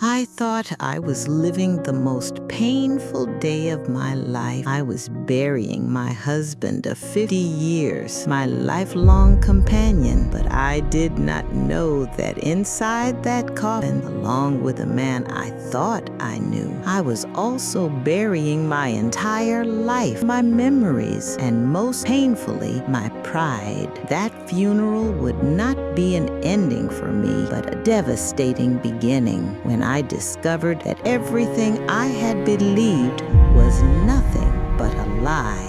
I thought I was living the most painful day of my life. I was burying my husband of 50 years, my lifelong companion. But I did not know that inside that coffin, along with the man I thought I knew, I was also burying my entire life, my memories, and most painfully, my pride. That funeral would not be an ending for me, but a devastating beginning when I discovered that everything I had believed was nothing but a lie.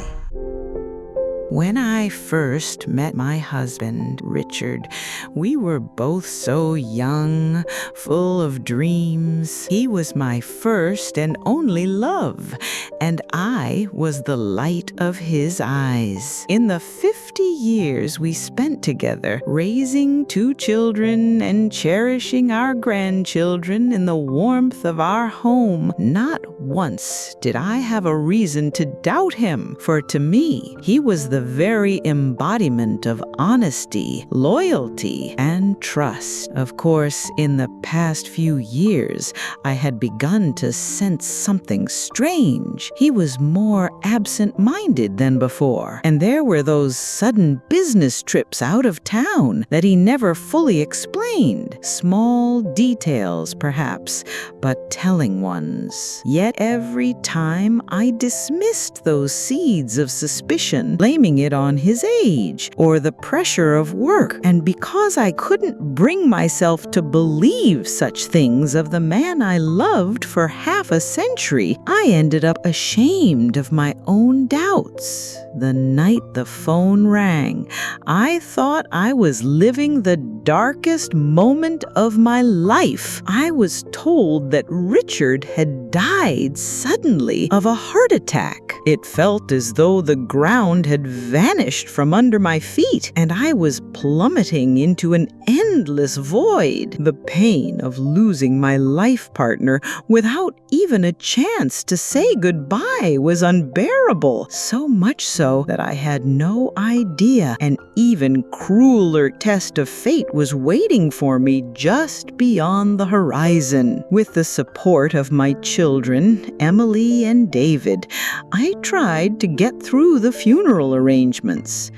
When I first met my husband, Richard, we were both so young, full of dreams. He was my first and only love, and I was the light of his eyes. In the 50 years we spent together, raising 2 children and cherishing our grandchildren in the warmth of our home, not once did I have a reason to doubt him, for to me, he was the very embodiment of honesty, loyalty, and trust. Of course, in the past few years, I had begun to sense something strange. He was more absent-minded than before, and there were those sudden business trips out of town that he never fully explained. Small details, perhaps, but telling ones. Yet every time I dismissed those seeds of suspicion, blaming it on his age or the pressure of work. And because I couldn't bring myself to believe such things of the man I loved for half a century, I ended up ashamed of my own doubts. The night the phone rang, I thought I was living the darkest moment of my life. I was told that Richard had died suddenly of a heart attack. It felt as though the ground had vanished from under my feet, and I was plummeting into an endless void. The pain of losing my life partner without even a chance to say goodbye was unbearable, so much so that I had no idea an even crueler test of fate was waiting for me just beyond the horizon. With the support of my children, Emily and David, I tried to get through the funeral arrangements.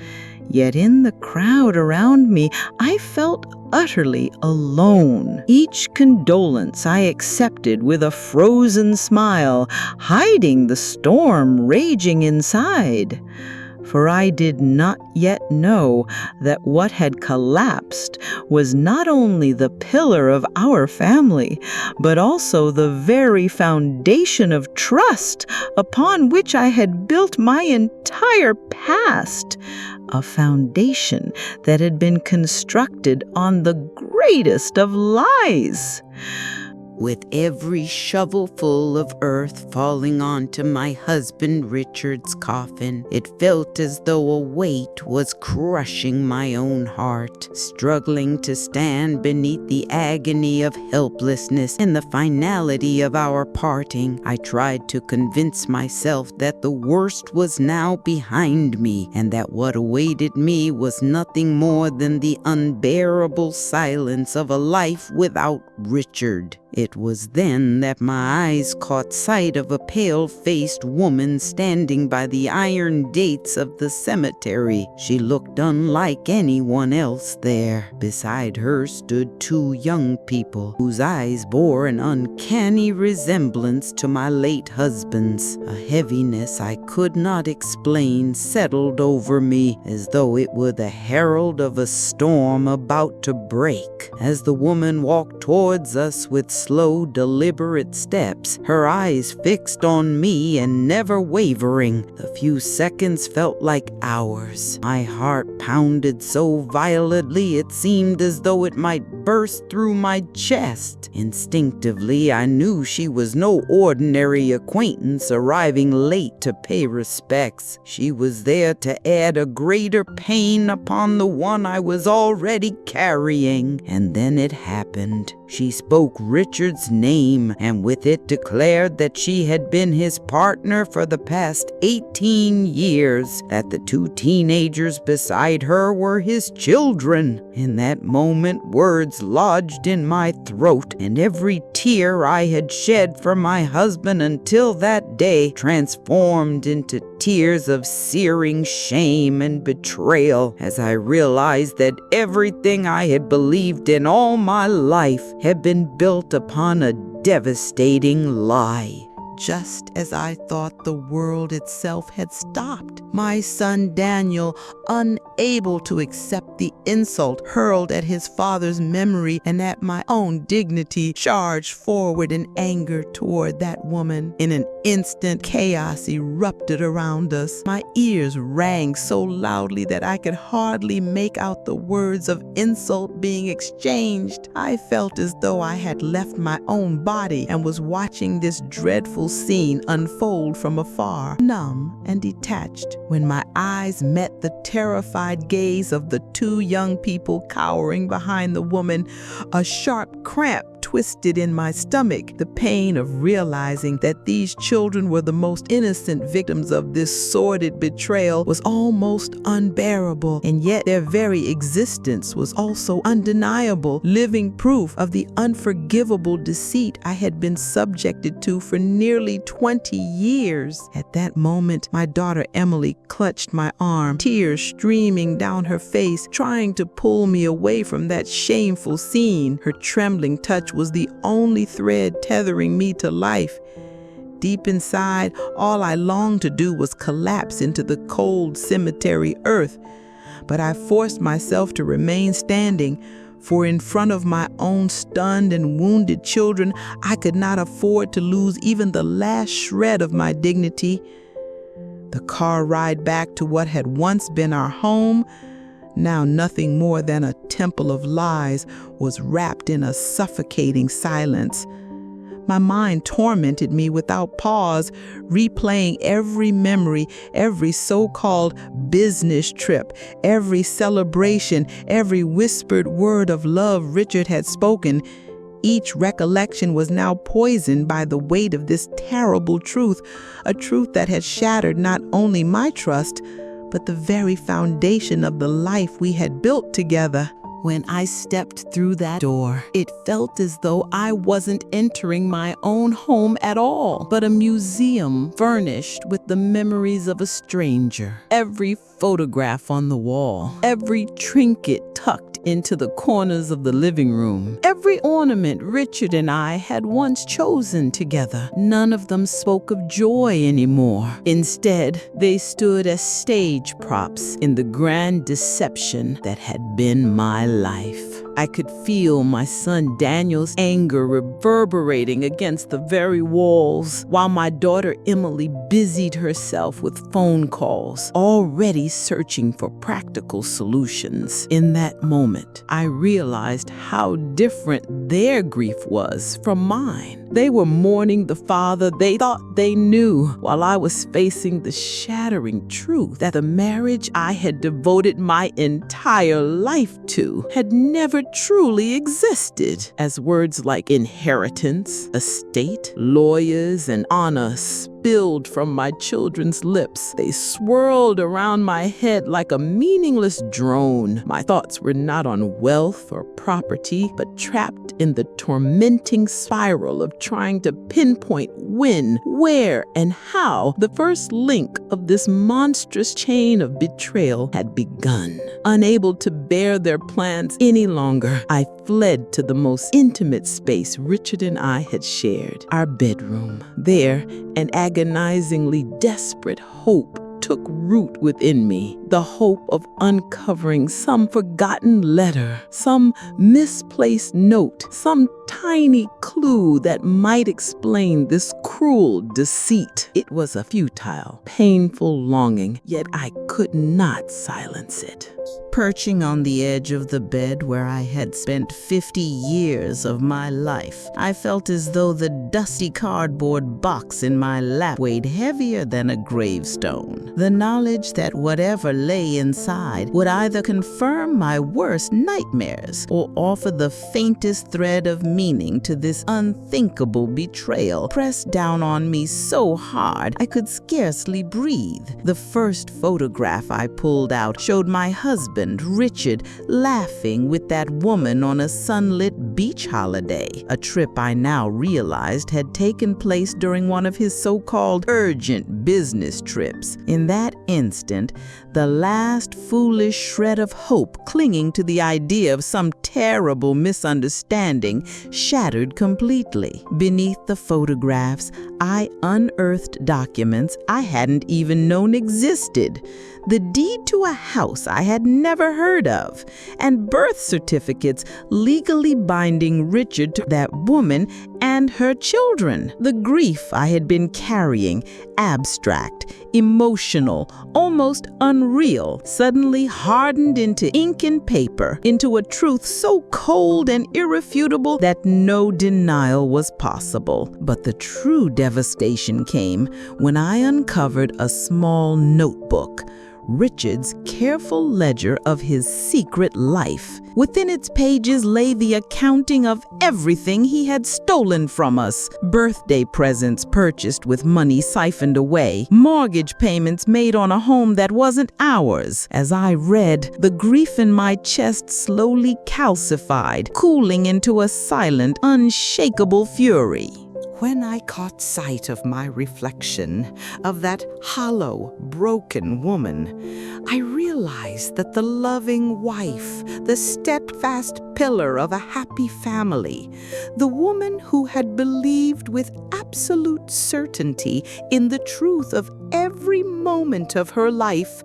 Yet in the crowd around me, I felt utterly alone. Each condolence I accepted with a frozen smile, hiding the storm raging inside. For I did not yet know that what had collapsed was not only the pillar of our family, but also the very foundation of trust upon which I had built my entire past, a foundation that had been constructed on the greatest of lies. With every shovelful of earth falling onto my husband Richard's coffin, it felt as though a weight was crushing my own heart. Struggling to stand beneath the agony of helplessness and the finality of our parting, I tried to convince myself that the worst was now behind me, and that what awaited me was nothing more than the unbearable silence of a life without Richard. It was then that my eyes caught sight of a pale-faced woman standing by the iron gates of the cemetery. She looked unlike anyone else there. Beside her stood 2 young people, whose eyes bore an uncanny resemblance to my late husband's. A heaviness I could not explain settled over me, as though it were the herald of a storm about to break. As the woman walked towards us with slow, deliberate steps, her eyes fixed on me and never wavering. The few seconds felt like hours. My heart pounded so violently it seemed as though it might burst through my chest. Instinctively, I knew she was no ordinary acquaintance arriving late to pay respects. She was there to add a greater pain upon the one I was already carrying. And then it happened. She spoke Richard's Richard's name, and with it declared that she had been his partner for the past 18 years, that the 2 teenagers beside her were his children. In that moment, words lodged in my throat, and every tear I had shed for my husband until that day transformed into tears of searing shame and betrayal as I realized that everything I had believed in all my life had been built upon a devastating lie. Just as I thought the world itself had stopped, my son Daniel, unable to accept the insult hurled at his father's memory and at my own dignity, charged forward in anger toward that woman. In an instant, chaos erupted around us. My ears rang so loudly that I could hardly make out the words of insult being exchanged. I felt as though I had left my own body and was watching this dreadful scene unfold from afar, numb and detached, when my eyes met the terrified gaze of the 2 young people cowering behind the woman. A sharp cramp twisted in my stomach. The pain of realizing that these children were the most innocent victims of this sordid betrayal was almost unbearable, and yet their very existence was also undeniable, living proof of the unforgivable deceit I had been subjected to for nearly 20 years. At that moment, my daughter Emily clutched my arm, tears streaming down her face, trying to pull me away from that shameful scene. Her trembling touch was the only thread tethering me to life. Deep inside, all I longed to do was collapse into the cold cemetery earth. But I forced myself to remain standing, for in front of my own stunned and wounded children, I could not afford to lose even the last shred of my dignity. The car ride back to what had once been our home, now nothing more than a temple of lies, was wrapped in a suffocating silence. My mind tormented me without pause, replaying every memory, every so-called business trip, every celebration, every whispered word of love Richard had spoken. Each recollection was now poisoned by the weight of this terrible truth, a truth that had shattered not only my trust, but the very foundation of the life we had built together. When I stepped through that door, it felt as though I wasn't entering my own home at all, but a museum furnished with the memories of a stranger. Every photograph on the wall, every trinket tucked into the corners of the living room, every ornament Richard and I had once chosen together. None of them spoke of joy anymore. Instead, they stood as stage props in the grand deception that had been my life. I could feel my son Daniel's anger reverberating against the very walls, while my daughter Emily busied herself with phone calls, already searching for practical solutions. In that moment, I realized how different their grief was from mine. They were mourning the father they thought they knew, while I was facing the shattering truth that the marriage I had devoted my entire life to had never truly existed. As words like inheritance, estate, lawyers, and honor spilled from my children's lips, they swirled around my head like a meaningless drone. My thoughts were not on wealth or property, but trapped in the tormenting spiral of trying to pinpoint when, where, and how the first link of this monstrous chain of betrayal had begun. Unable to bear their plans any longer, I fled to the most intimate space Richard and I had shared, our bedroom. There, an agonizingly desperate hope took root within me, the hope of uncovering some forgotten letter, some misplaced note, some tiny clue that might explain this cruel deceit. It was a futile, painful longing, yet I could not silence it. Perching on the edge of the bed where I had spent 50 years of my life, I felt as though the dusty cardboard box in my lap weighed heavier than a gravestone. The knowledge that whatever lay inside would either confirm my worst nightmares or offer the faintest thread of meaning to this unthinkable betrayal pressed down on me so hard I could scarcely breathe. The first photograph I pulled out showed my husband, Richard, laughing with that woman on a sunlit beach holiday, a trip I now realized had taken place during one of his so-called urgent business trips. In that instant, the last foolish shred of hope clinging to the idea of some terrible misunderstanding shattered completely. Beneath the photographs, I unearthed documents I hadn't even known existed. The deed to a house I had never heard of, and birth certificates legally binding Richard to that woman and her children. The grief I had been carrying, abstract, emotional, almost unreal, suddenly hardened into ink and paper, into a truth so cold and irrefutable that no denial was possible. But the true devastation came when I uncovered a small notebook, Richard's careful ledger of his secret life. Within its pages lay the accounting of everything he had stolen from us. Birthday presents purchased with money siphoned away. Mortgage payments made on a home that wasn't ours. As I read, the grief in my chest slowly calcified, cooling into a silent, unshakable fury. When I caught sight of my reflection, of that hollow, broken woman, I realized that the loving wife, the steadfast pillar of a happy family, the woman who had believed with absolute certainty in the truth of every moment of her life,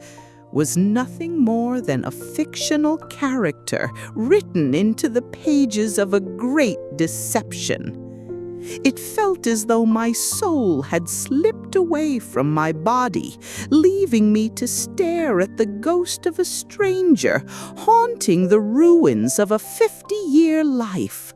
was nothing more than a fictional character written into the pages of a great deception. It felt as though my soul had slipped away from my body, leaving me to stare at the ghost of a stranger haunting the ruins of a 50-year life.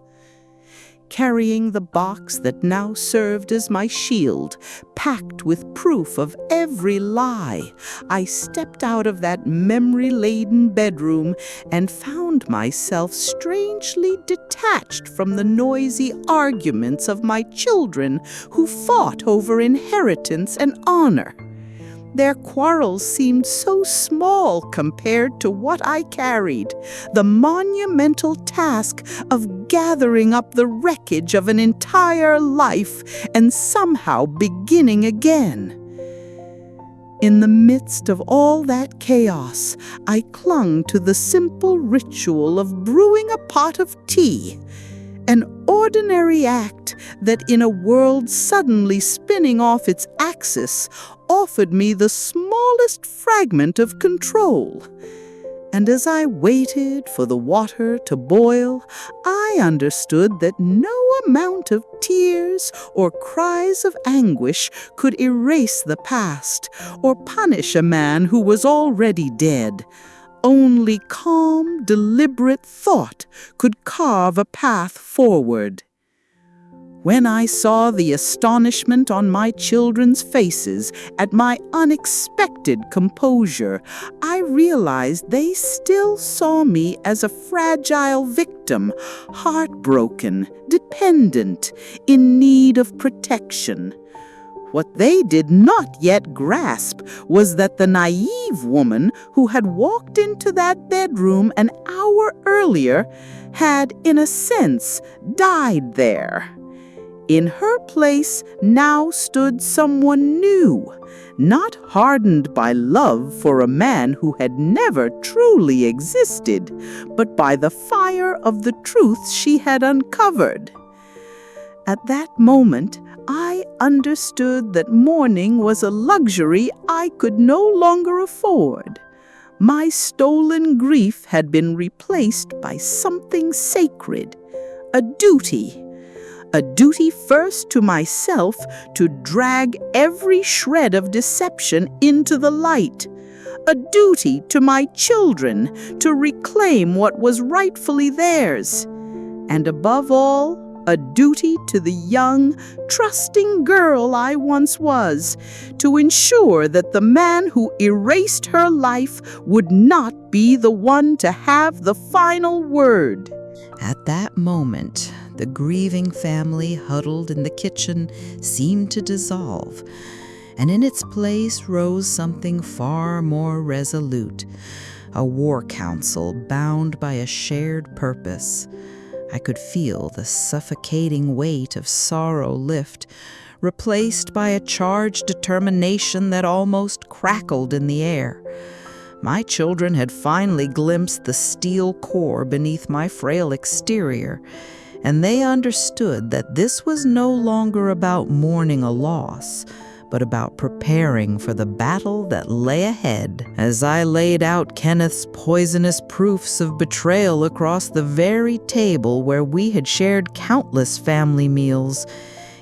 Carrying the box that now served as my shield, packed with proof of every lie, I stepped out of that memory-laden bedroom and found myself strangely detached from the noisy arguments of my children who fought over inheritance and honor. Their quarrels seemed so small compared to what I carried, the monumental task of gathering up the wreckage of an entire life and somehow beginning again. In the midst of all that chaos, I clung to the simple ritual of brewing a pot of tea, an ordinary act that, in a world suddenly spinning off its axis, offered me the smallest fragment of control. And as I waited for the water to boil, I understood that no amount of tears or cries of anguish could erase the past or punish a man who was already dead. Only calm, deliberate thought could carve a path forward. When I saw the astonishment on my children's faces at my unexpected composure, I realized they still saw me as a fragile victim, heartbroken, dependent, in need of protection. What they did not yet grasp was that the naive woman who had walked into that bedroom an hour earlier had, in a sense, died there. In her place now stood someone new, not hardened by love for a man who had never truly existed, but by the fire of the truths she had uncovered. At that moment, I understood that mourning was a luxury I could no longer afford. My stolen grief had been replaced by something sacred, a duty, a duty first to myself to drag every shred of deception into the light, a duty to my children to reclaim what was rightfully theirs, and above all, a duty to the young, trusting girl I once was, to ensure that the man who erased her life would not be the one to have the final word. At that moment, the grieving family huddled in the kitchen seemed to dissolve, and in its place rose something far more resolute, a war council bound by a shared purpose. I could feel the suffocating weight of sorrow lift, replaced by a charged determination that almost crackled in the air. My children had finally glimpsed the steel core beneath my frail exterior, and they understood that this was no longer about mourning a loss, but about preparing for the battle that lay ahead. As I laid out Kenneth's poisonous proofs of betrayal across the very table where we had shared countless family meals,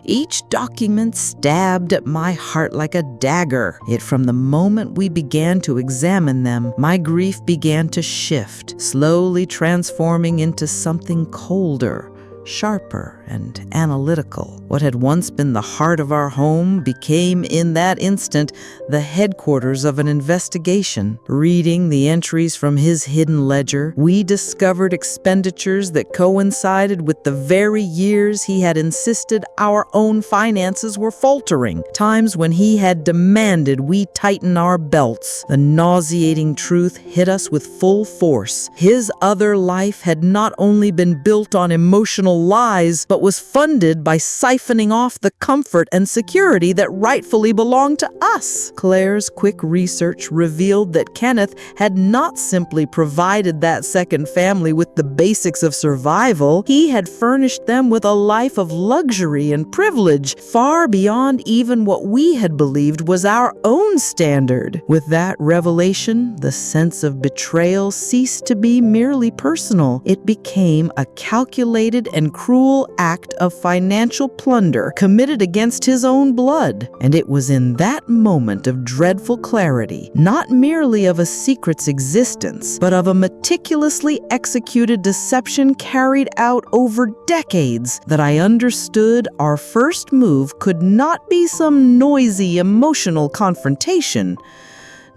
each document stabbed at my heart like a dagger. Yet from the moment we began to examine them, my grief began to shift, slowly transforming into something colder, sharper, and analytical. What had once been the heart of our home became, in that instant, the headquarters of an investigation. Reading the entries from his hidden ledger, we discovered expenditures that coincided with the very years he had insisted our own finances were faltering, times when he had demanded we tighten our belts. The nauseating truth hit us with full force. His other life had not only been built on emotional lies, but was funded by siphoning off the comfort and security that rightfully belonged to us. Claire's quick research revealed that Kenneth had not simply provided that second family with the basics of survival, he had furnished them with a life of luxury and privilege, far beyond even what we had believed was our own standard. With that revelation, the sense of betrayal ceased to be merely personal. It became a calculated and cruel act of financial plunder committed against his own blood. And it was in that moment of dreadful clarity, not merely of a secret's existence, but of a meticulously executed deception carried out over decades, that I understood our first move could not be some noisy, emotional confrontation.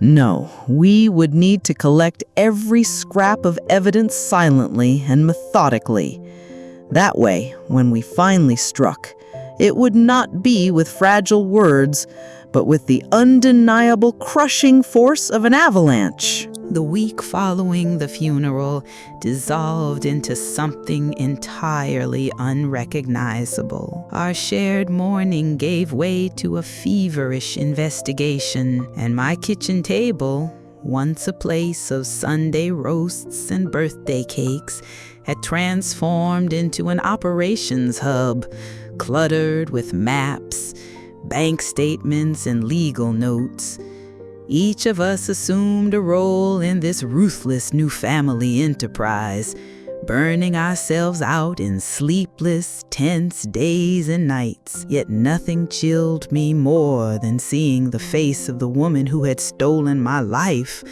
No, we would need to collect every scrap of evidence silently and methodically. That way, when we finally struck, it would not be with fragile words, but with the undeniable crushing force of an avalanche. The week following the funeral dissolved into something entirely unrecognizable. Our shared mourning gave way to a feverish investigation, and my kitchen table, once a place of Sunday roasts and birthday cakes, had transformed into an operations hub, cluttered with maps, bank statements, and legal notes. Each of us assumed a role in this ruthless new family enterprise, burning ourselves out in sleepless, tense days and nights. Yet nothing chilled me more than seeing the face of the woman who had stolen my life,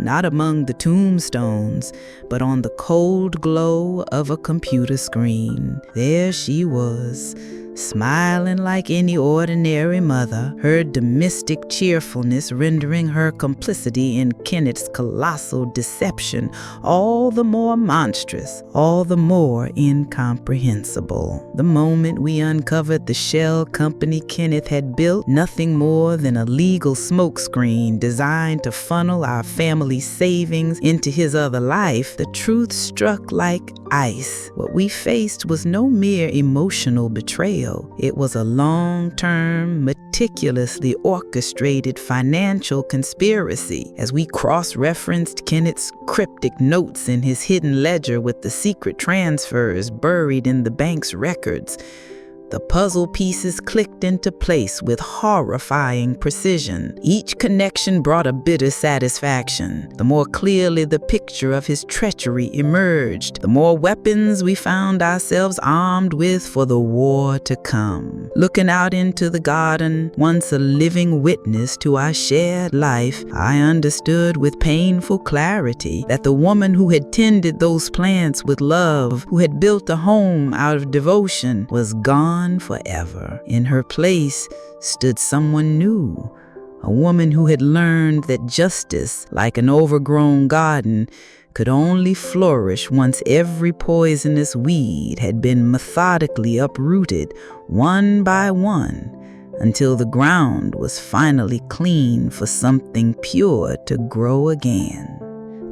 not among the tombstones, but on the cold glow of a computer screen. There she was, smiling like any ordinary mother, her domestic cheerfulness rendering her complicity in Kenneth's colossal deception all the more monstrous, all the more incomprehensible. The moment we uncovered the shell company Kenneth had built, nothing more than a legal smokescreen designed to funnel our family's savings into his other life, the truth struck like ice. What we faced was no mere emotional betrayal. It was a long-term, meticulously orchestrated financial conspiracy. As we cross-referenced Kenneth's cryptic notes in his hidden ledger with the secret transfers buried in the bank's records, The puzzle pieces clicked into place with horrifying precision. Each connection brought a bitter satisfaction. The more clearly the picture of his treachery emerged, the more weapons we found ourselves armed with for the war to come. Looking out into the garden, once a living witness to our shared life, I understood with painful clarity that the woman who had tended those plants with love, who had built a home out of devotion, was gone forever. In her place stood someone new, a woman who had learned that justice, like an overgrown garden, could only flourish once every poisonous weed had been methodically uprooted one by one, until the ground was finally clean for something pure to grow again.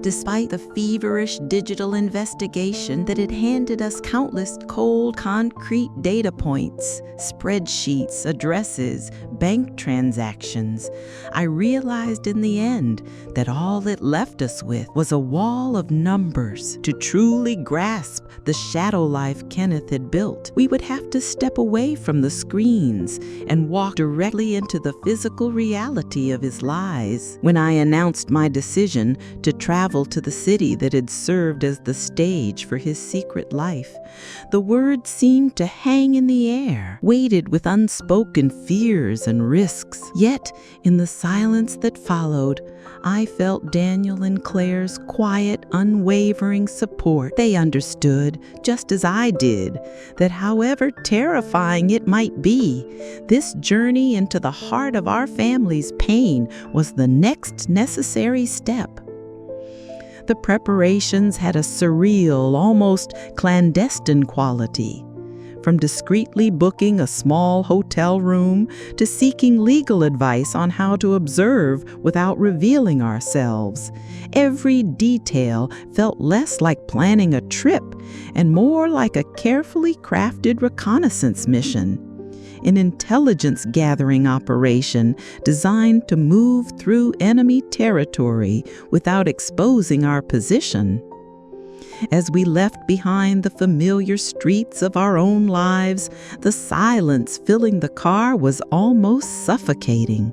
Despite the feverish digital investigation that had handed us countless cold, concrete data points, spreadsheets, addresses, bank transactions, I realized in the end that all it left us with was a wall of numbers. To truly grasp the shadow life Kenneth had built, we would have to step away from the screens and walk directly into the physical reality of his lies. When I announced my decision to travel to the city that had served as the stage for his secret life, the words seemed to hang in the air, weighted with unspoken fears and risks. Yet, in the silence that followed, I felt Daniel and Claire's quiet, unwavering support. They understood, just as I did, that however terrifying it might be, this journey into the heart of our family's pain was the next necessary step. The preparations had a surreal, almost clandestine quality. From discreetly booking a small hotel room to seeking legal advice on how to observe without revealing ourselves, every detail felt less like planning a trip and more like a carefully crafted reconnaissance mission. An intelligence-gathering operation designed to move through enemy territory without exposing our position. As we left behind the familiar streets of our own lives, the silence filling the car was almost suffocating.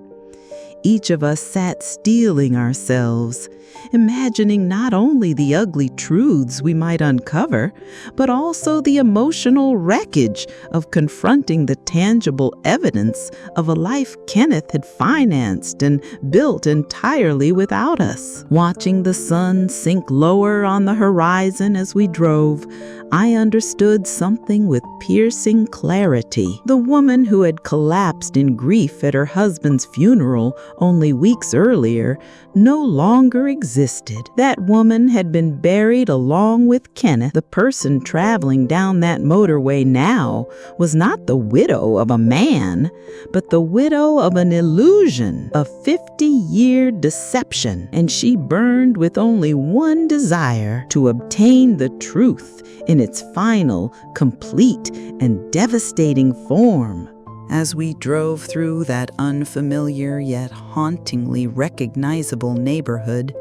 Each of us sat steeling ourselves, imagining not only the ugly truths we might uncover, but also the emotional wreckage of confronting the tangible evidence of a life Kenneth had financed and built entirely without us. Watching the sun sink lower on the horizon as we drove, I understood something with piercing clarity. The woman who had collapsed in grief at her husband's funeral only weeks earlier no longer existed. That woman had been buried along with Kenneth. The person traveling down that motorway now was not the widow of a man, but the widow of an illusion, a 50-year deception, and she burned with only one desire: to obtain the truth in its final, complete, and devastating form. As we drove through that unfamiliar yet hauntingly recognizable neighborhood,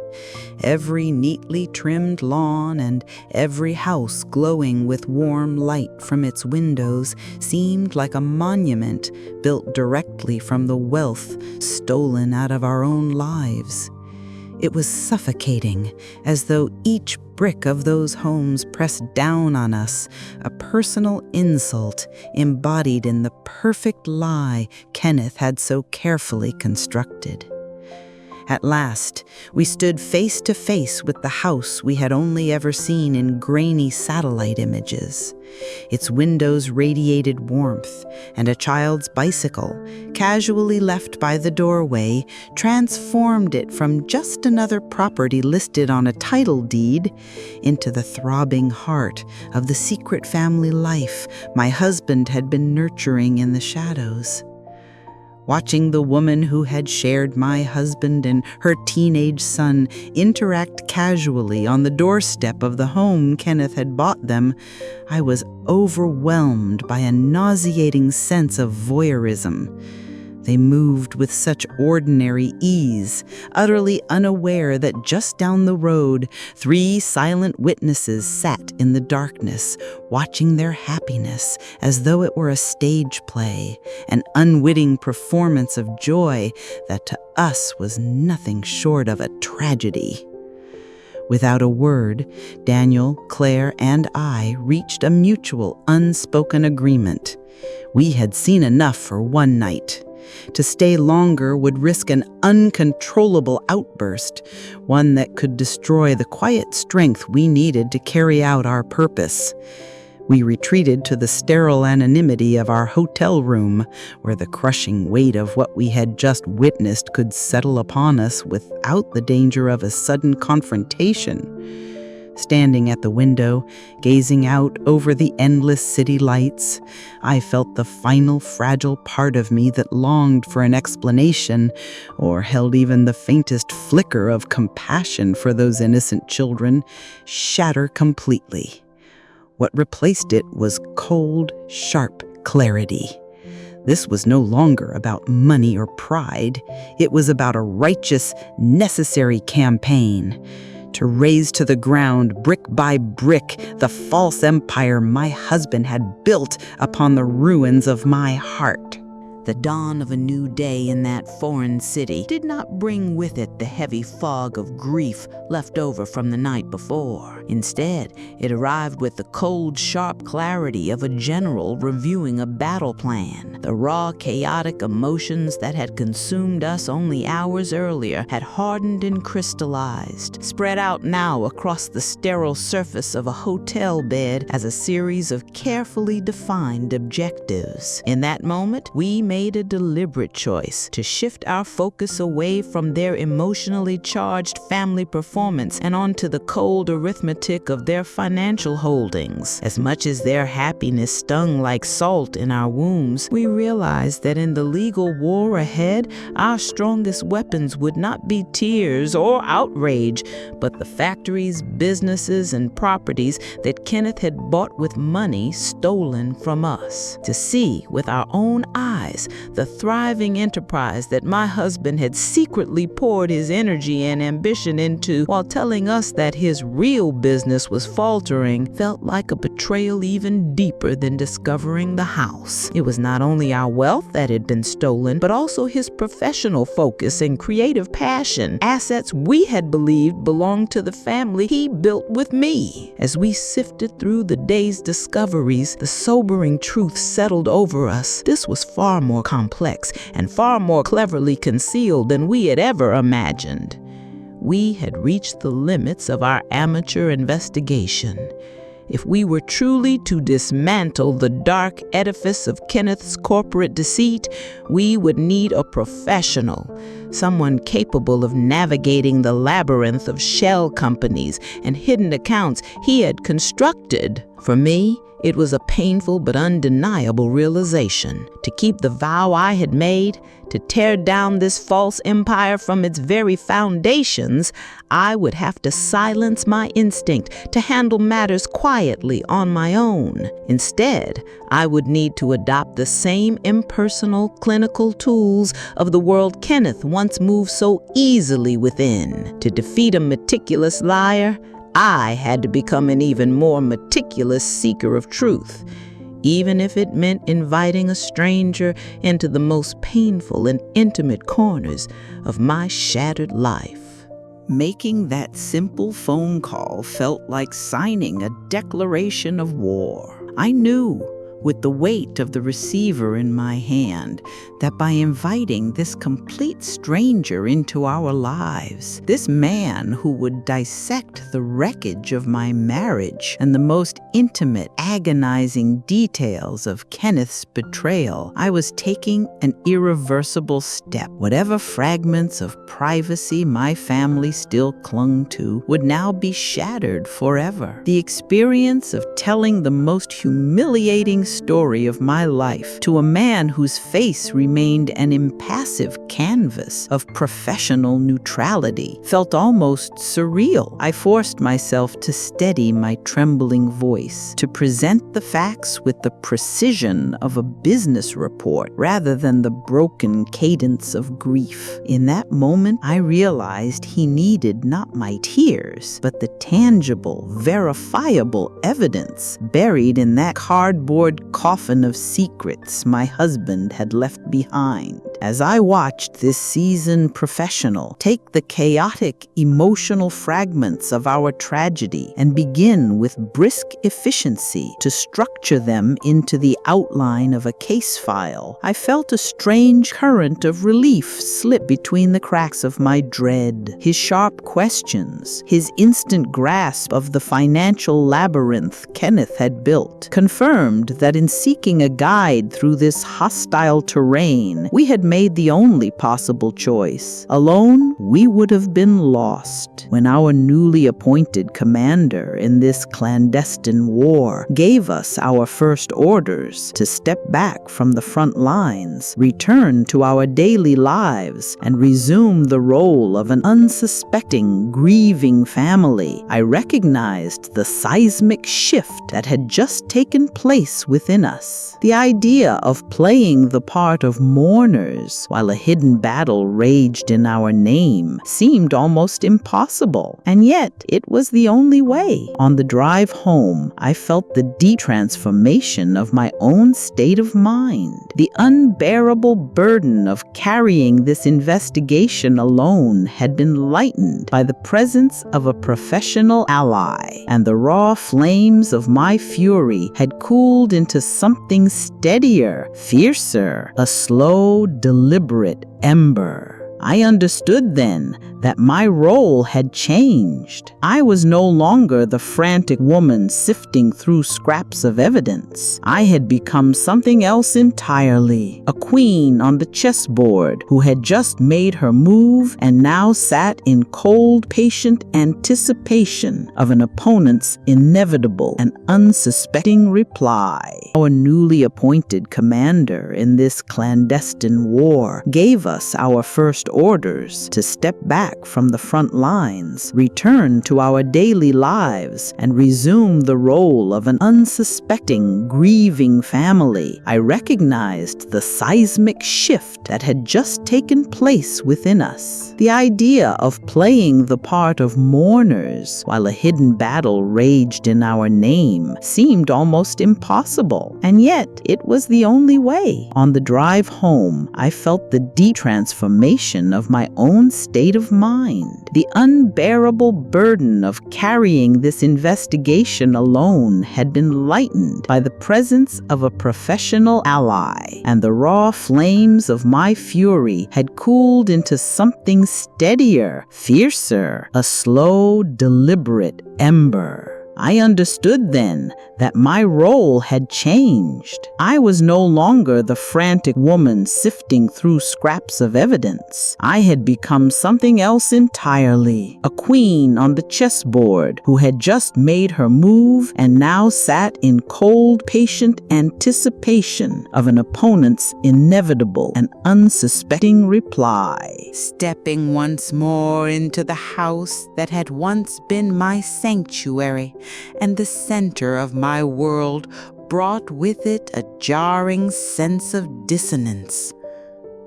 every neatly trimmed lawn and every house glowing with warm light from its windows seemed like a monument built directly from the wealth stolen out of our own lives. It was suffocating, as though each brick of those homes pressed down on us, a personal insult embodied in the perfect lie Kenneth had so carefully constructed. At last, we stood face to face with the house we had only ever seen in grainy satellite images. Its windows radiated warmth, and a child's bicycle, casually left by the doorway, transformed it from just another property listed on a title deed into the throbbing heart of the secret family life my husband had been nurturing in the shadows. Watching the woman who had shared my husband and her teenage son interact casually on the doorstep of the home Kenneth had bought them, I was overwhelmed by a nauseating sense of voyeurism. They moved with such ordinary ease, utterly unaware that just down the road, 3 silent witnesses sat in the darkness, watching their happiness as though it were a stage play, an unwitting performance of joy that to us was nothing short of a tragedy. Without a word, Daniel, Claire, and I reached a mutual, unspoken agreement. We had seen enough for one night. To stay longer would risk an uncontrollable outburst, one that could destroy the quiet strength we needed to carry out our purpose. We retreated to the sterile anonymity of our hotel room, where the crushing weight of what we had just witnessed could settle upon us without the danger of a sudden confrontation. Standing at the window, gazing out over the endless city lights, I felt the final fragile part of me that longed for an explanation, or held even the faintest flicker of compassion for those innocent children, shatter completely. What replaced it was cold, sharp clarity. This was no longer about money or pride. It was about a righteous, necessary campaign to raze to the ground, brick by brick, the false empire my husband had built upon the ruins of my heart. The dawn of a new day in that foreign city did not bring with it the heavy fog of grief left over from the night before. Instead, it arrived with the cold, sharp clarity of a general reviewing a battle plan. The raw, chaotic emotions that had consumed us only hours earlier had hardened and crystallized, spread out now across the sterile surface of a hotel bed as a series of carefully defined objectives. In that moment, we made a deliberate choice to shift our focus away from their emotionally charged family performance and onto the cold arithmetic of their financial holdings. As much as their happiness stung like salt in our wombs, we realized that in the legal war ahead, our strongest weapons would not be tears or outrage, but the factories, businesses, and properties that Kenneth had bought with money stolen from us. To see with our own eyes the thriving enterprise that my husband had secretly poured his energy and ambition into while telling us that his real business was faltering felt like a betrayal even deeper than discovering the house. It was not only our wealth that had been stolen, but also his professional focus and creative passion, assets we had believed belonged to the family he built with me. As we sifted through the day's discoveries, the sobering truth settled over us. This was far more complex and far more cleverly concealed than we had ever imagined. We had reached the limits of our amateur investigation. If we were truly to dismantle the dark edifice of Kenneth's corporate deceit, we would need a professional, someone capable of navigating the labyrinth of shell companies and hidden accounts he had constructed. For me, it was a painful but undeniable realization. To keep the vow I had made, to tear down this false empire from its very foundations, I would have to silence my instinct to handle matters quietly on my own. Instead, I would need to adopt the same impersonal, clinical tools of the world Kenneth once moved so easily within. To defeat a meticulous liar, I had to become an even more meticulous seeker of truth, even if it meant inviting a stranger into the most painful and intimate corners of my shattered life. Making that simple phone call felt like signing a declaration of war. I knew, with the weight of the receiver in my hand, that by inviting this complete stranger into our lives, this man who would dissect the wreckage of my marriage and the most intimate, agonizing details of Kenneth's betrayal, I was taking an irreversible step. Whatever fragments of privacy my family still clung to would now be shattered forever. The experience of telling the most humiliating story of my life to a man whose face remained an impassive canvas of professional neutrality felt almost surreal. I forced myself to steady my trembling voice, to present the facts with the precision of a business report rather than the broken cadence of grief. In that moment, I realized he needed not my tears, but the tangible, verifiable evidence buried in that cardboard coffin of secrets my husband had left behind. As I watched this seasoned professional take the chaotic, emotional fragments of our tragedy and begin with brisk efficiency to structure them into the outline of a case file, I felt a strange current of relief slip between the cracks of my dread. His sharp questions, his instant grasp of the financial labyrinth Kenneth had built, confirmed that in seeking a guide through this hostile terrain, we had made the only possible choice. Alone, we would have been lost. When our newly appointed commander in this clandestine war gave us our first orders to step back from the front lines, return to our daily lives, and resume the role of an unsuspecting, grieving family, I recognized the seismic shift that had just taken place within us. The idea of playing the part of mourners while a hidden battle raged in our name seemed almost impossible, and yet it was the only way. On the drive home, I felt the deep transformation of my own state of mind. The unbearable burden of carrying this investigation alone had been lightened by the presence of a professional ally, and the raw flames of my fury had cooled into something steadier, fiercer, a slow, deliberate ember. I understood then that my role had changed. I was no longer the frantic woman sifting through scraps of evidence. I had become something else entirely, a queen on the chessboard who had just made her move and now sat in cold, patient anticipation of an opponent's inevitable and unsuspecting reply. Our newly appointed commander in this clandestine war gave us our first orders to step back from the front lines, return to our daily lives, and resume the role of an unsuspecting, grieving family. I recognized the seismic shift that had just taken place within us. The idea of playing the part of mourners while a hidden battle raged in our name seemed almost impossible, and yet it was the only way. On the drive home, I felt the deep transformation of my own state of mind. The unbearable burden of carrying this investigation alone had been lightened by the presence of a professional ally, and the raw flames of my fury had cooled into something steadier, fiercer, a slow, deliberate ember. I understood then that my role had changed. I was no longer the frantic woman sifting through scraps of evidence. I had become something else entirely, a queen on the chessboard who had just made her move and now sat in cold, patient anticipation of an opponent's inevitable and unsuspecting reply. Stepping once more into the house that had once been my sanctuary, and the center of my world brought with it a jarring sense of dissonance.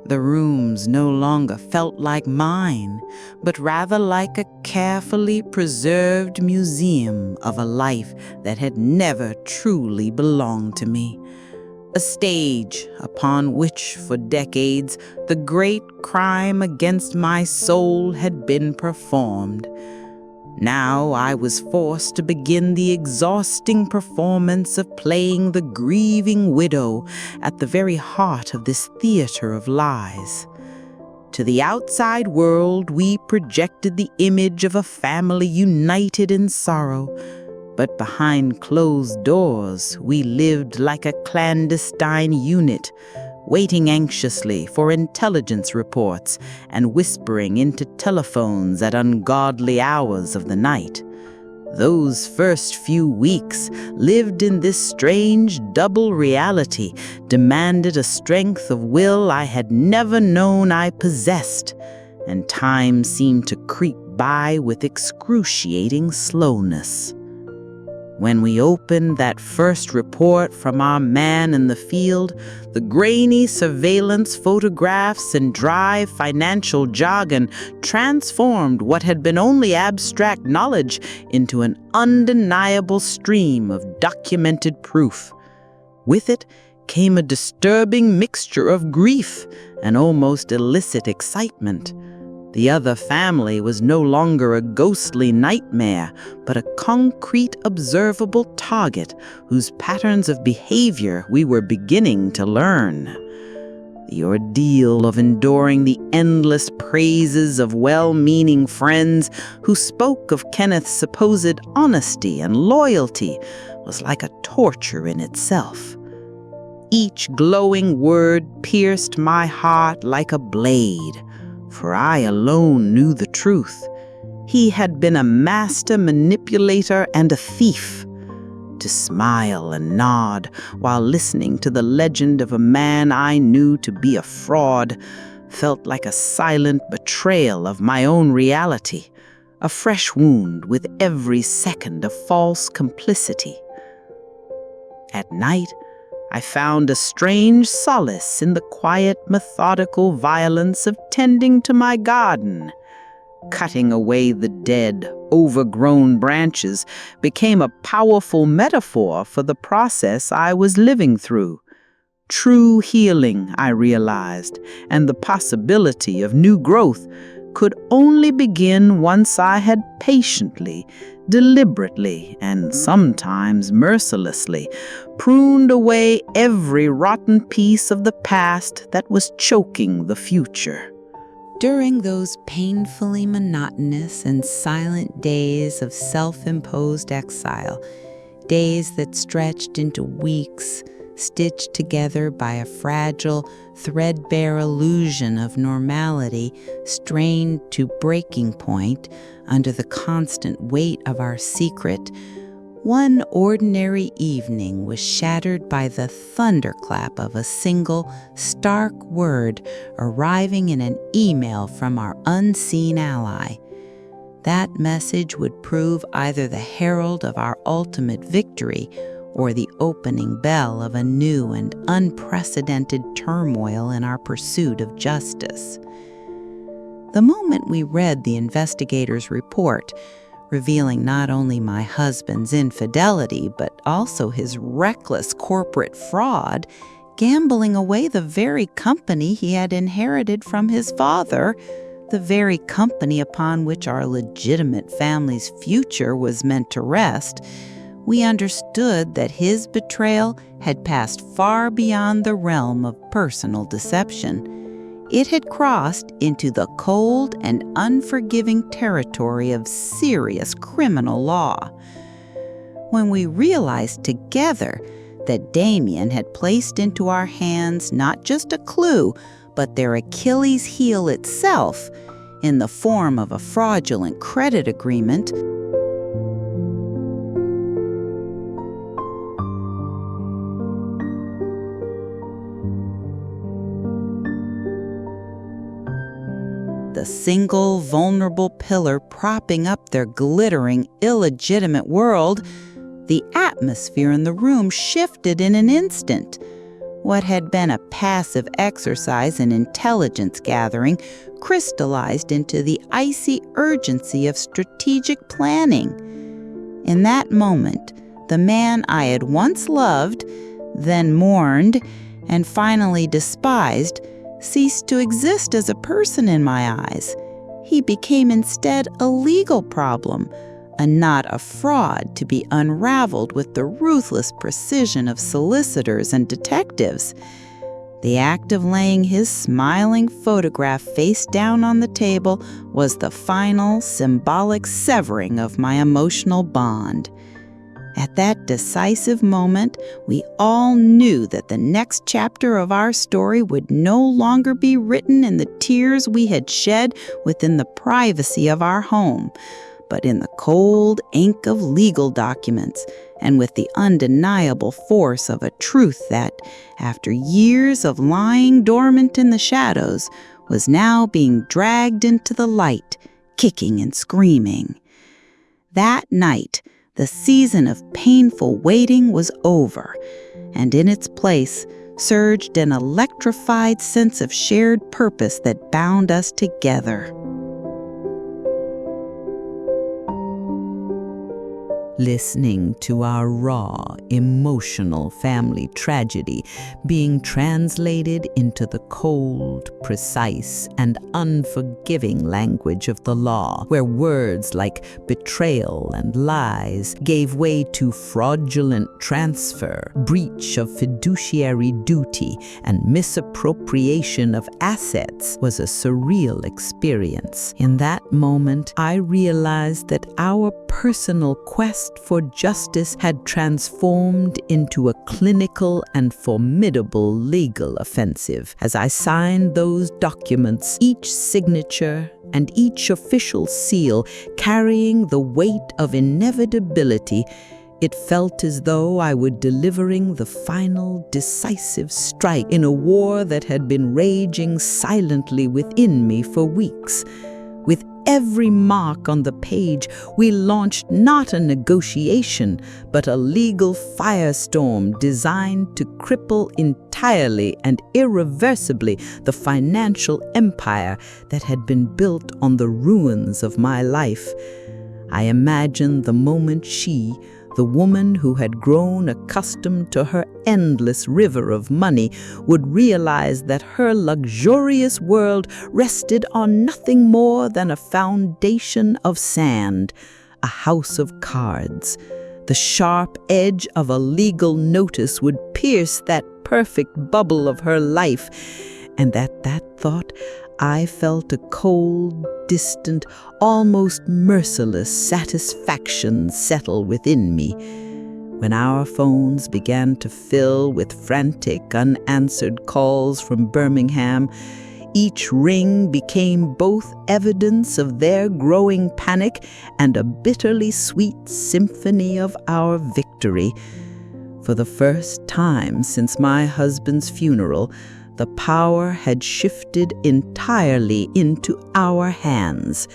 The rooms no longer felt like mine, but rather like a carefully preserved museum of a life that had never truly belonged to me. A stage upon which, for decades, the great crime against my soul had been performed. Now I was forced to begin the exhausting performance of playing the grieving widow at the very heart of this theater of lies. To the outside world, we projected the image of a family united in sorrow, but behind closed doors, we lived like a clandestine unit, waiting anxiously for intelligence reports and whispering into telephones at ungodly hours of the night. Those first few weeks lived in this strange double reality, demanded a strength of will I had never known I possessed, and time seemed to creep by with excruciating slowness. When we opened that first report from our man in the field, the grainy surveillance photographs and dry financial jargon transformed what had been only abstract knowledge into an undeniable stream of documented proof. With it came a disturbing mixture of grief and almost illicit excitement. The other family was no longer a ghostly nightmare, but a concrete, observable target whose patterns of behavior we were beginning to learn. The ordeal of enduring the endless praises of well-meaning friends who spoke of Kenneth's supposed honesty and loyalty was like a torture in itself. Each glowing word pierced my heart like a blade, for I alone knew the truth. He had been a master manipulator and a thief. To smile and nod while listening to the legend of a man I knew to be a fraud felt like a silent betrayal of my own reality, a fresh wound with every second of false complicity. At night, I found a strange solace in the quiet, methodical violence of tending to my garden. Cutting away the dead, overgrown branches became a powerful metaphor for the process I was living through. True healing, I realized, and the possibility of new growth could only begin once I had patiently, deliberately, and sometimes mercilessly pruned away every rotten piece of the past that was choking the future. During those painfully monotonous and silent days of self-imposed exile, days that stretched into weeks, stitched together by a fragile, threadbare illusion of normality, strained to breaking point under the constant weight of our secret, one ordinary evening was shattered by the thunderclap of a single, stark word arriving in an email from our unseen ally. That message would prove either the herald of our ultimate victory or the opening bell of a new and unprecedented turmoil in our pursuit of justice. The moment we read the investigator's report, revealing not only my husband's infidelity, but also his reckless corporate fraud, gambling away the very company he had inherited from his father, the very company upon which our legitimate family's future was meant to rest, we understood that his betrayal had passed far beyond the realm of personal deception. It had crossed into the cold and unforgiving territory of serious criminal law. When we realized together that Damien had placed into our hands not just a clue, but their Achilles heel itself, in the form of a fraudulent credit agreement, the single vulnerable pillar propping up their glittering, illegitimate world, the atmosphere in the room shifted in an instant. What had been a passive exercise in intelligence gathering crystallized into the icy urgency of strategic planning. In that moment, the man I had once loved, then mourned, and finally despised, ceased to exist as a person in my eyes. He became instead a legal problem, and not a fraud to be unraveled with the ruthless precision of solicitors and detectives. The act of laying his smiling photograph face down on the table was the final symbolic severing of my emotional bond. At that decisive moment, we all knew that the next chapter of our story would no longer be written in the tears we had shed within the privacy of our home, but in the cold ink of legal documents, and with the undeniable force of a truth that, after years of lying dormant in the shadows, was now being dragged into the light, kicking and screaming. That night, the season of painful waiting was over, and in its place surged an electrified sense of shared purpose that bound us together. Listening to our raw, emotional family tragedy being translated into the cold, precise, and unforgiving language of the law, where words like betrayal and lies gave way to fraudulent transfer, breach of fiduciary duty, and misappropriation of assets, was a surreal experience. In that moment, I realized that our personal quest for justice had transformed into a clinical and formidable legal offensive. As I signed those documents, each signature and each official seal carrying the weight of inevitability, it felt as though I were delivering the final decisive strike in a war that had been raging silently within me for weeks. With every mark on the page, we launched not a negotiation, but a legal firestorm designed to cripple entirely and irreversibly the financial empire that had been built on the ruins of my life. I imagined the moment she, the woman who had grown accustomed to her endless river of money, would realize that her luxurious world rested on nothing more than a foundation of sand, a house of cards. The sharp edge of a legal notice would pierce that perfect bubble of her life, and at that thought, I felt a cold, distant, almost merciless satisfaction settle within me. When our phones began to fill with frantic, unanswered calls from Birmingham, each ring became both evidence of their growing panic and a bitterly sweet symphony of our victory. For the first time since my husband's funeral, the power had shifted entirely into our hands.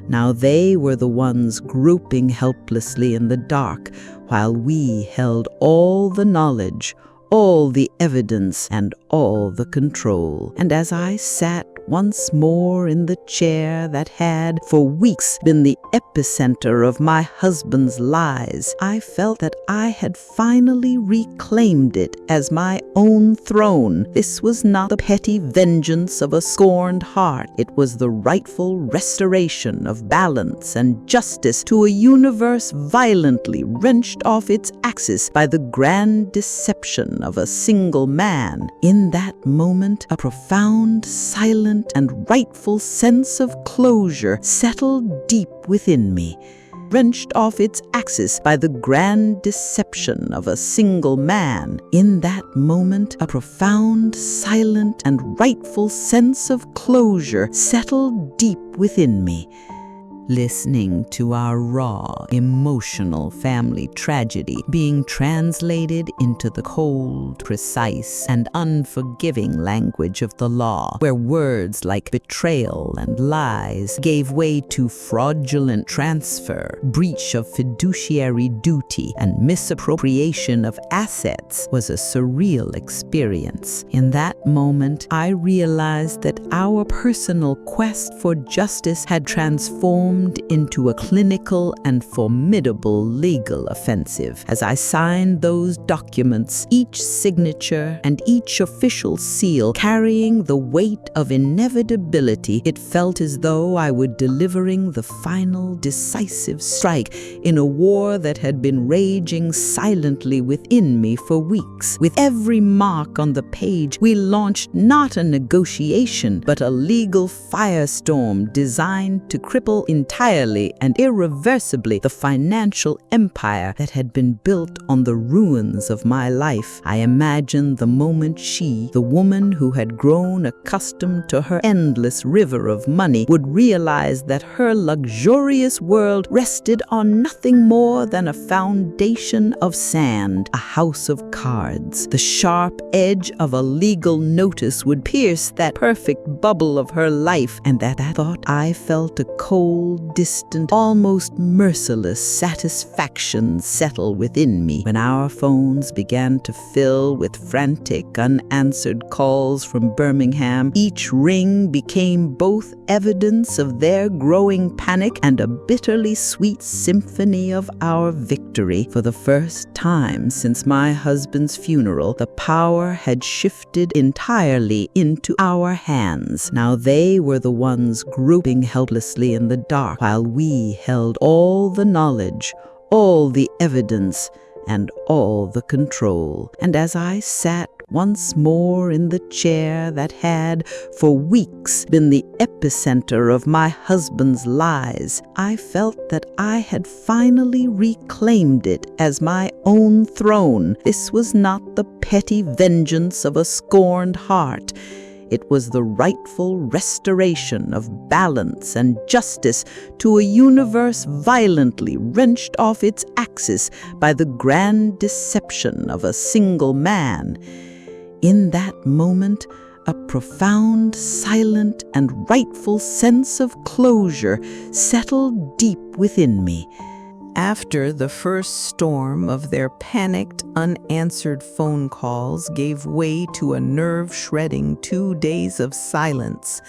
Now they were the ones groping helplessly in the dark, while we held all the knowledge, all the evidence, and all the control. And as I sat once more in the chair that had for weeks been the epicenter of my husband's lies, I felt that I had finally reclaimed it as my own throne. This was not the petty vengeance of a scorned heart. It was the rightful restoration of balance and justice to a universe violently wrenched off its axis by the grand deception of a single man. In that moment, a profound, silent, and rightful sense of closure settled deep within me. Wrenched off its axis by the grand deception of a single man. In that moment, a profound, silent, and rightful sense of closure settled deep within me. Listening to our raw, emotional family tragedy being translated into the cold, precise, and unforgiving language of the law, where words like betrayal and lies gave way to fraudulent transfer, breach of fiduciary duty, and misappropriation of assets, was a surreal experience. In that moment, I realized that our personal quest for justice had transformed into a clinical and formidable legal offensive. As I signed those documents, each signature and each official seal carrying the weight of inevitability, it felt as though I were delivering the final decisive strike in a war that had been raging silently within me for weeks. With every mark on the page, we launched not a negotiation, but a legal firestorm designed to cripple entirely and irreversibly the financial empire that had been built on the ruins of my life. I imagined the moment she, the woman who had grown accustomed to her endless river of money, would realize that her luxurious world rested on nothing more than a foundation of sand, a house of cards. The sharp edge of a legal notice would pierce that perfect bubble of her life, and at that thought I felt a cold, distant, almost merciless satisfaction settle within me. When our phones began to fill with frantic, unanswered calls from Birmingham, each ring became both evidence of their growing panic and a bitterly sweet symphony of our victory. For the first time since my husband's funeral, the power had shifted entirely into our hands. Now they were the ones groping helplessly in the dark, while we held all the knowledge, all the evidence, and all the control. And as I sat once more in the chair that had, for weeks, been the epicenter of my husband's lies, I felt that I had finally reclaimed it as my own throne. This was not the petty vengeance of a scorned heart. It was the rightful restoration of balance and justice to a universe violently wrenched off its axis by the grand deception of a single man. In that moment, a profound, silent, and rightful sense of closure settled deep within me. After the first storm of their panicked, unanswered phone calls gave way to a nerve-shredding 2 days of silence,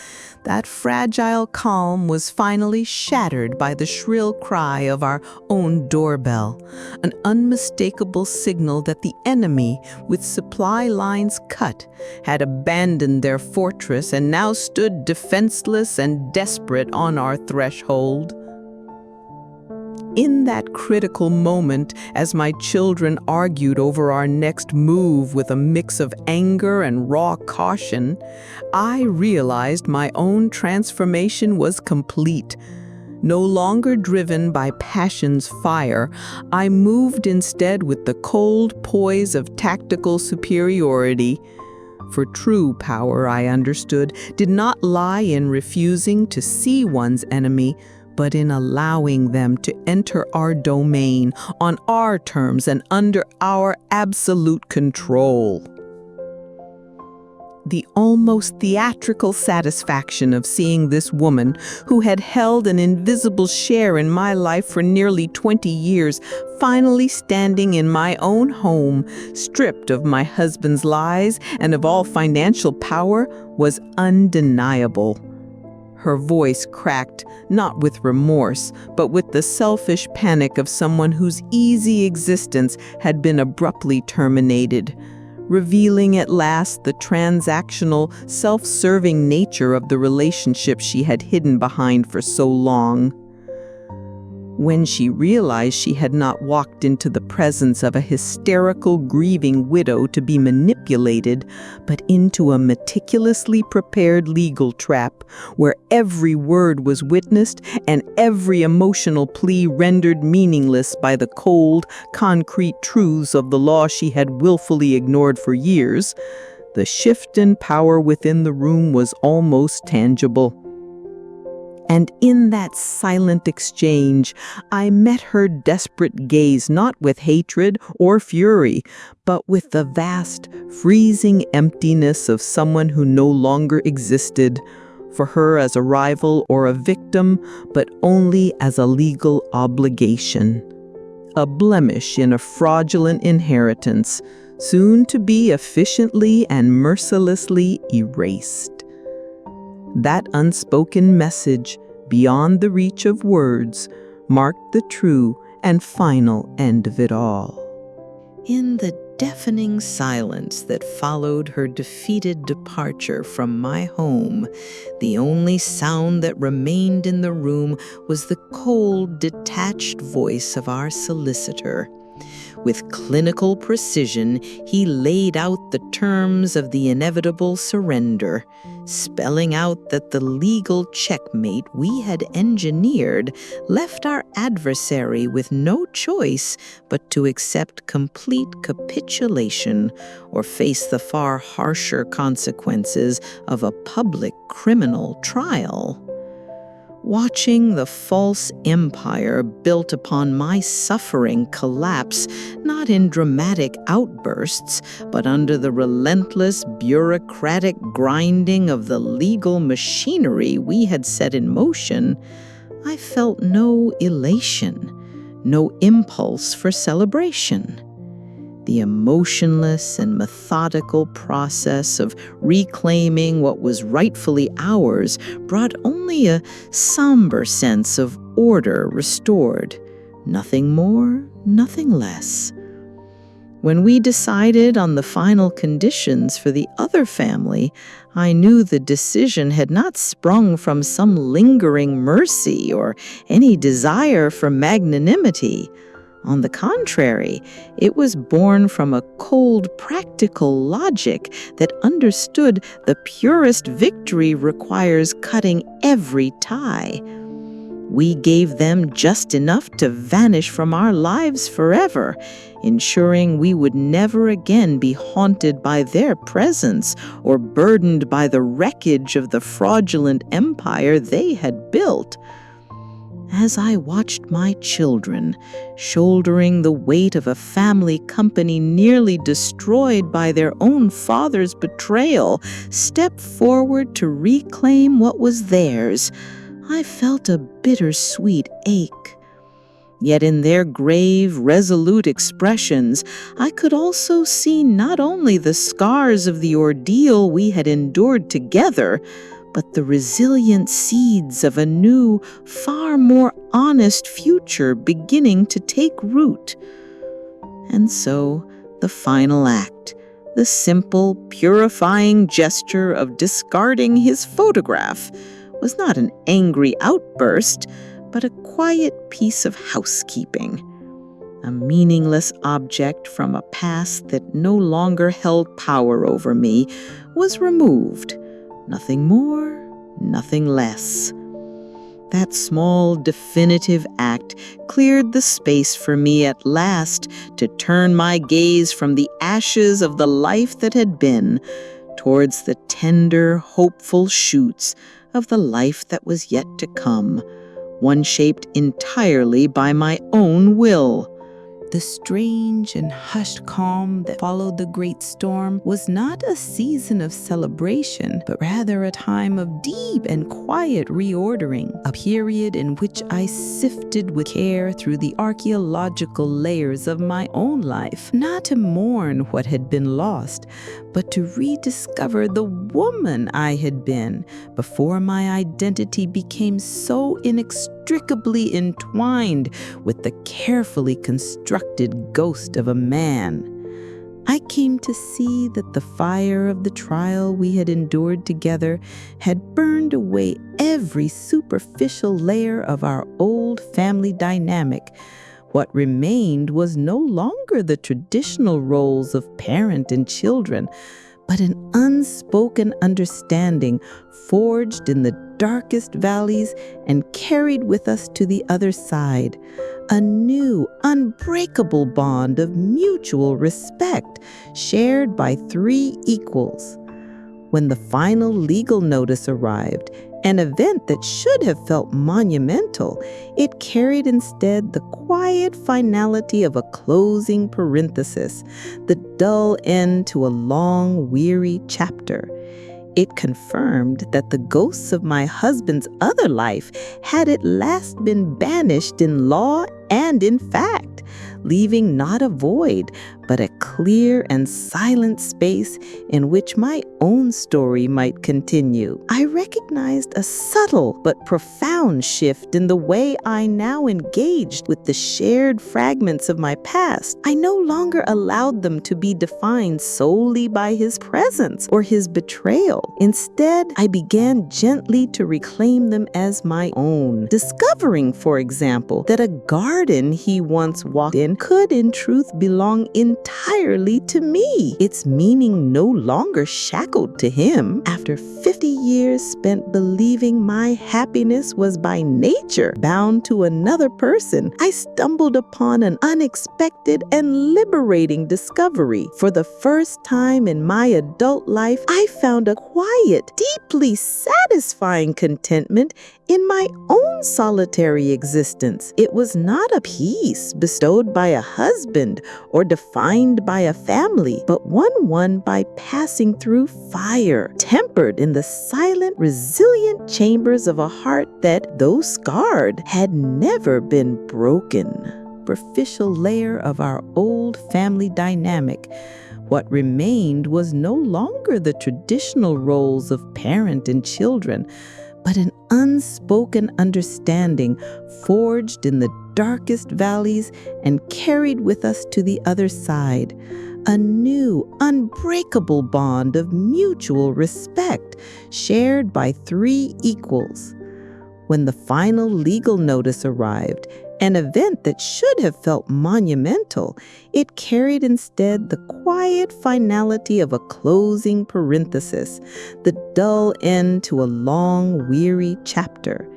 that fragile calm was finally shattered by the shrill cry of our own doorbell, an unmistakable signal that the enemy, with supply lines cut, had abandoned their fortress and now stood defenseless and desperate on our threshold. In that critical moment, as my children argued over our next move with a mix of anger and raw caution, I realized my own transformation was complete. No longer driven by passion's fire, I moved instead with the cold poise of tactical superiority. For true power, I understood, did not lie in refusing to see one's enemy, but in allowing them to enter our domain on our terms and under our absolute control. The almost theatrical satisfaction of seeing this woman, who had held an invisible share in my life for nearly 20 years, finally standing in my own home, stripped of my husband's lies and of all financial power, was undeniable. Her voice cracked, not with remorse, but with the selfish panic of someone whose easy existence had been abruptly terminated, revealing at last the transactional, self-serving nature of the relationship she had hidden behind for so long. When she realized she had not walked into the presence of a hysterical, grieving widow to be manipulated, but into a meticulously prepared legal trap, where every word was witnessed and every emotional plea rendered meaningless by the cold, concrete truths of the law she had willfully ignored for years, the shift in power within the room was almost tangible. And in that silent exchange, I met her desperate gaze not with hatred or fury, but with the vast, freezing emptiness of someone who no longer existed, for her as a rival or a victim, but only as a legal obligation. A blemish in a fraudulent inheritance, soon to be efficiently and mercilessly erased. That unspoken message, beyond the reach of words, marked the true and final end of it all. In the deafening silence that followed her defeated departure from my home, the only sound that remained in the room was the cold, detached voice of our solicitor. With clinical precision, he laid out the terms of the inevitable surrender, spelling out that the legal checkmate we had engineered left our adversary with no choice but to accept complete capitulation or face the far harsher consequences of a public criminal trial. Watching the false empire built upon my suffering collapse, not in dramatic outbursts, but under the relentless bureaucratic grinding of the legal machinery we had set in motion, I felt no elation, no impulse for celebration. The emotionless and methodical process of reclaiming what was rightfully ours brought only a somber sense of order restored. Nothing more, nothing less. When we decided on the final conditions for the other family, I knew the decision had not sprung from some lingering mercy or any desire for magnanimity. On the contrary, it was born from a cold, practical logic that understood the purest victory requires cutting every tie. We gave them just enough to vanish from our lives forever, ensuring we would never again be haunted by their presence or burdened by the wreckage of the fraudulent empire they had built. As I watched my children, shouldering the weight of a family company nearly destroyed by their own father's betrayal, step forward to reclaim what was theirs, I felt a bittersweet ache. Yet in their grave, resolute expressions, I could also see not only the scars of the ordeal we had endured together, but the resilient seeds of a new, far more honest future beginning to take root. And so, the final act, the simple, purifying gesture of discarding his photograph, was not an angry outburst, but a quiet piece of housekeeping. A meaningless object from a past that no longer held power over me was removed. Nothing more, nothing less. That small, definitive act cleared the space for me at last to turn my gaze from the ashes of the life that had been towards the tender, hopeful shoots of the life that was yet to come, one shaped entirely by my own will. The strange and hushed calm that followed the great storm was not a season of celebration, but rather a time of deep and quiet reordering, a period in which I sifted with care through the archaeological layers of my own life, not to mourn what had been lost, but to rediscover the woman I had been before my identity became so inextricably entwined with the carefully constructed ghost of a man. I came to see that the fire of the trial we had endured together had burned away every superficial layer of our old family dynamic. What remained was no longer the traditional roles of parent and children, but an unspoken understanding forged in the darkest valleys and carried with us to the other side. A new, unbreakable bond of mutual respect shared by three equals. When the final legal notice arrived, an event that should have felt monumental, it carried instead the quiet finality of a closing parenthesis, the dull end to a long, weary chapter. It confirmed that the ghosts of my husband's other life had at last been banished in law and in fact, leaving not a void, but a clear and silent space in which my own story might continue. I recognized a subtle but profound shift in the way I now engaged with the shared fragments of my past. I no longer allowed them to be defined solely by his presence or his betrayal. Instead, I began gently to reclaim them as my own, discovering, for example, that a garden he once walked in could in truth belong entirely to me, its meaning no longer shackled to him. After 50 years spent believing my happiness was by nature bound to another person, I stumbled upon an unexpected and liberating discovery. For the first time in my adult life, I found a quiet, deeply satisfying contentment in my own solitary existence. It was not a peace bestowed by a husband or defined by a family, but one won by passing through fire, tempered in the silent, resilient chambers of a heart that, though scarred, had never been broken. Superficial layer of our old family dynamic, what remained was no longer the traditional roles of parent and children, but an unspoken understanding forged in the darkest valleys and carried with us to the other side. A new, unbreakable bond of mutual respect shared by three equals. When the final legal notice arrived, an event that should have felt monumental, it carried instead the quiet finality of a closing parenthesis, the dull end to a long, weary chapter.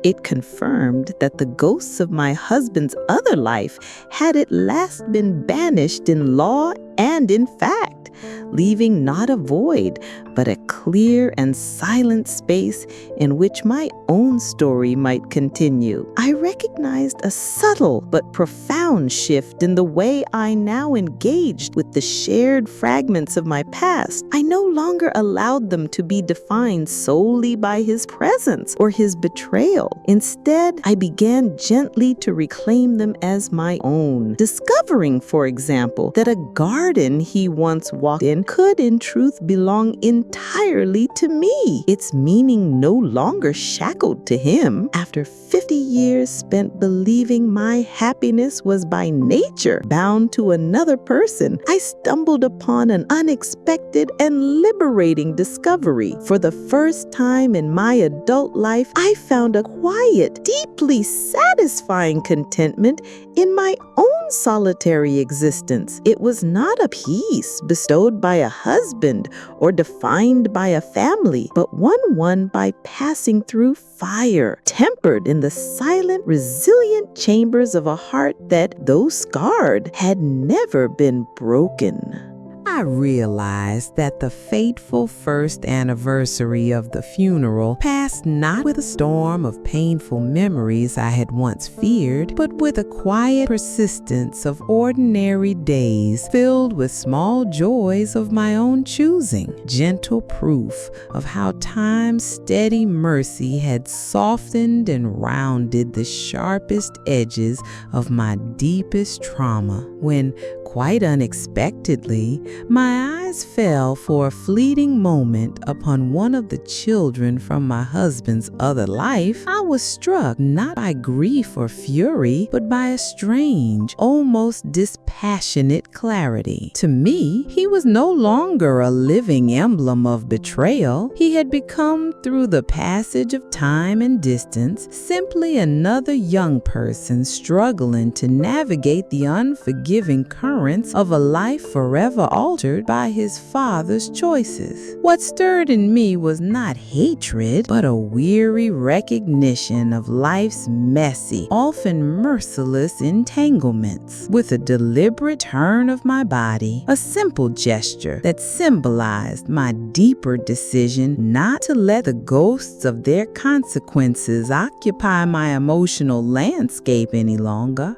It confirmed that the ghosts of my husband's other life had at last been banished in law and in fact, leaving not a void, but a clear and silent space in which my own story might continue. I recognized a subtle but profound shift in the way I now engaged with the shared fragments of my past. I no longer allowed them to be defined solely by his presence or his betrayal. Instead, I began gently to reclaim them as my own, discovering, for example, that a garden he once walked in could in truth belong entirely to me, its meaning no longer shackled to him. After 50 years spent believing my happiness was by nature bound to another person, I stumbled upon an unexpected and liberating discovery. For the first time in my adult life, I found a quiet, deeply satisfying contentment in my own solitary existence. It was not a peace bestowed by a husband or defined by a family, but one won by passing through fire, tempered in the silent, resilient chambers of a heart that, though scarred, had never been broken. I realized that the fateful first anniversary of the funeral passed not with a storm of painful memories I had once feared, but with a quiet persistence of ordinary days filled with small joys of my own choosing, gentle proof of how time's steady mercy had softened and rounded the sharpest edges of my deepest trauma. When, quite unexpectedly, my eyes fell for a fleeting moment upon one of the children from my husband's other life. I was struck not by grief or fury, but by a strange, almost dispassionate clarity. To me, he was no longer a living emblem of betrayal. He had become, through the passage of time and distance, simply another young person struggling to navigate the unforgiving currents of a life forever altered by his father's choices. What stirred in me was not hatred, but a weary recognition of life's messy, often merciless entanglements. With a deliberate turn of my body, a simple gesture that symbolized my deeper decision not to let the ghosts of their consequences occupy my emotional landscape any longer,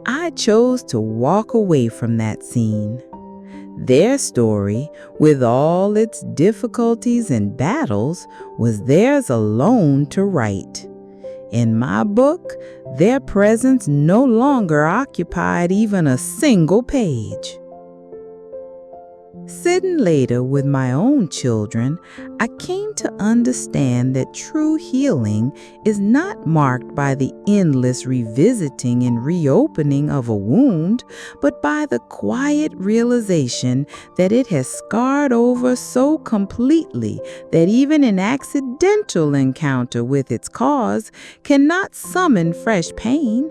I chose to walk away from that scene. Their story, with all its difficulties and battles, was theirs alone to write. In my book, their presence no longer occupied even a single page. Sitting later with my own children, I came to understand that true healing is not marked by the endless revisiting and reopening of a wound, but by the quiet realization that it has scarred over so completely that even an accidental encounter with its cause cannot summon fresh pain.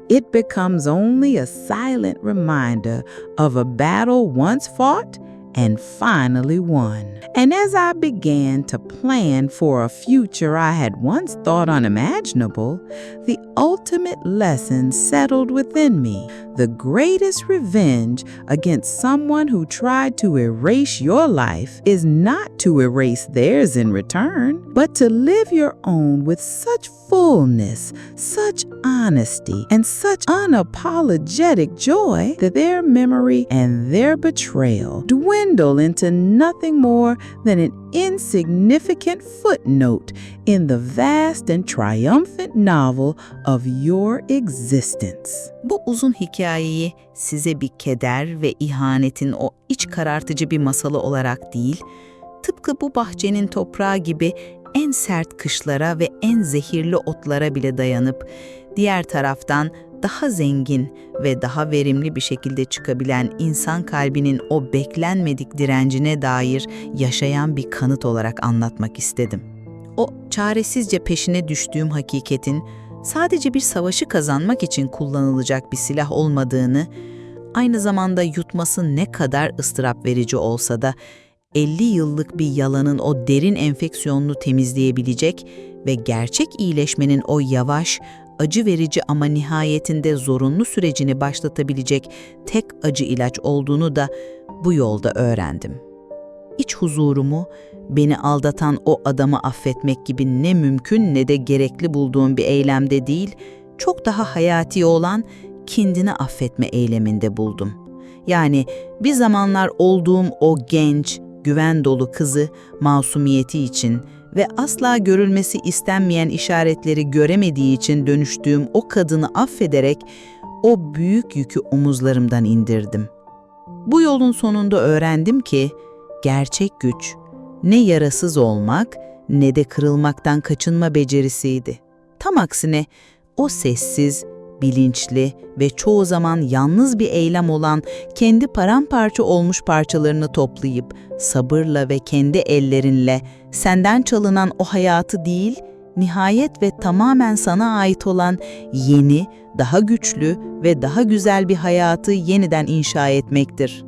It becomes only a silent reminder of a battle once fought and finally won. And as I began to plan for a future I had once thought unimaginable, the ultimate lesson settled within me. The greatest revenge against someone who tried to erase your life is not to erase theirs in return, but to live your own with such fullness, such honesty, and such unapologetic joy that their memory and their betrayal dwindle into nothing more than an insignificant footnote in the vast and triumphant novel of your existence. Bu uzun hikayeyi size bir keder ve ihanetin o iç karartıcı bir masalı olarak değil, tıpkı bu bahçenin toprağı gibi en sert kışlara ve en zehirli otlara bile dayanıp, diğer taraftan daha zengin ve daha verimli bir şekilde çıkabilen insan kalbinin o beklenmedik direncine dair yaşayan bir kanıt olarak anlatmak istedim. O çaresizce peşine düştüğüm hakikatin sadece bir savaşı kazanmak için kullanılacak bir silah olmadığını, aynı zamanda yutması ne kadar ıstırap verici olsa da 50 yıllık bir yalanın o derin enfeksiyonunu temizleyebilecek ve gerçek iyileşmenin o yavaş, acı verici ama nihayetinde zorunlu sürecini başlatabilecek tek acı ilaç olduğunu da bu yolda öğrendim. İç huzurumu, beni aldatan o adamı affetmek gibi ne mümkün ne de gerekli bulduğum bir eylemde değil, çok daha hayati olan kendini affetme eyleminde buldum. Yani bir zamanlar olduğum o genç, güven dolu kızı masumiyeti için ve asla görülmesi istenmeyen işaretleri göremediği için dönüştüğüm o kadını affederek o büyük yükü omuzlarımdan indirdim. Bu yolun sonunda öğrendim ki gerçek güç ne yarasız olmak ne de kırılmaktan kaçınma becerisiydi. Tam aksine o sessiz, bilinçli ve çoğu zaman yalnız bir eylem olan kendi paramparça olmuş parçalarını toplayıp sabırla ve kendi ellerinle senden çalınan o hayatı değil, nihayet ve tamamen sana ait olan yeni, daha güçlü ve daha güzel bir hayatı yeniden inşa etmektir.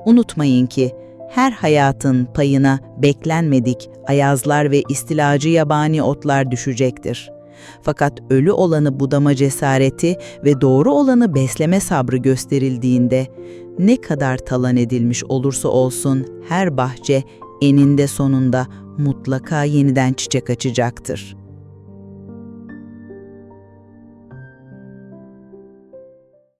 Unutmayın ki her hayatın payına beklenmedik ayazlar ve istilacı yabani otlar düşecektir. Fakat ölü olanı budama cesareti ve doğru olanı besleme sabrı gösterildiğinde ne kadar talan edilmiş olursa olsun her bahçe eninde sonunda mutlaka yeniden çiçek açacaktır.